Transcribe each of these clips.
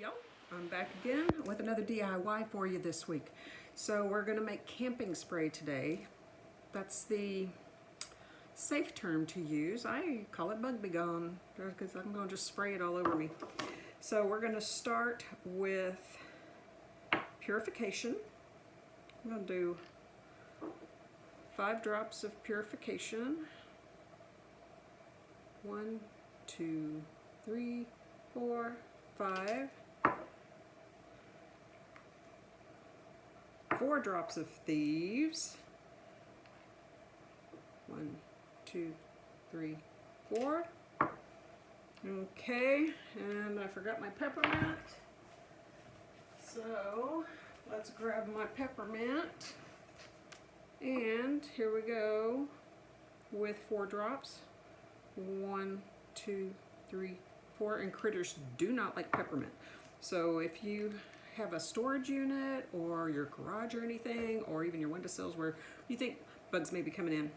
y'all, I'm back again with another DIY for you this week. So we're going to make camping spray today. That's the safe term to use. I call it Bug Be Gone because I'm going to just spray it all over me. So we're going to start with Purification. I'm going to do 5 drops of Purification. 1, 2, 3, 4, 5. 4 drops of Thieves. 1, 2, 3, 4. Okay, and I forgot my peppermint. So let's grab my peppermint. And here we go with 4 drops. 1, 2, 3, 4. And critters do not like peppermint. So if you have a storage unit or your garage or anything, or even your windowsills where you think bugs may be coming in,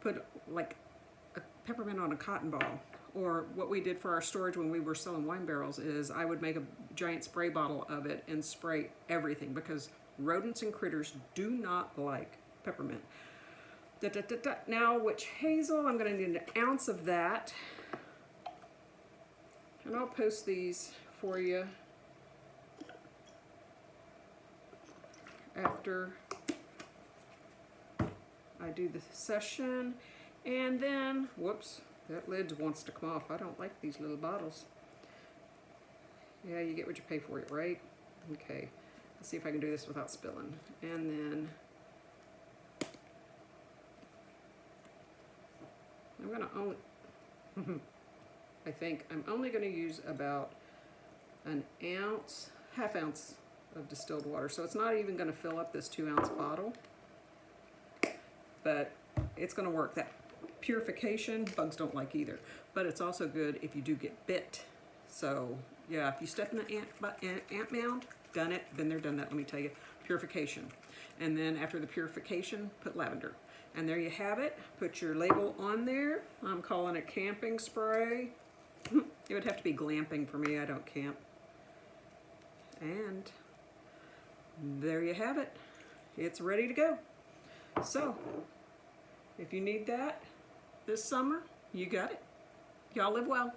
put like a peppermint on a cotton ball. Or what we did for our storage when we were selling wine barrels is I would make a giant spray bottle of it and spray everything, because rodents and critters do not like peppermint. Now, witch hazel, I'm going to need an ounce of that. And I'll post these for you after I do the session. And then, whoops, that lid wants to come off. I don't like these little bottles. Yeah, you get what you pay for it, right? Okay, let's see if I can do this without spilling. And then I'm gonna only, I think I'm only gonna use about an ounce, half ounce of distilled water. So it's not even gonna fill up this 2-ounce bottle, but it's gonna work. That Purification, bugs don't like either, but it's also good if you do get bit. So yeah, if you step in the ant mound, done it, then they're done that, let me tell you. Purification. And then after the Purification, put lavender. And there you have it. Put your label on there. I'm calling it camping spray. It would have to be glamping for me, I don't camp. And there you have it. It's ready to go. So if you need that this summer, you got it. Y'all live well.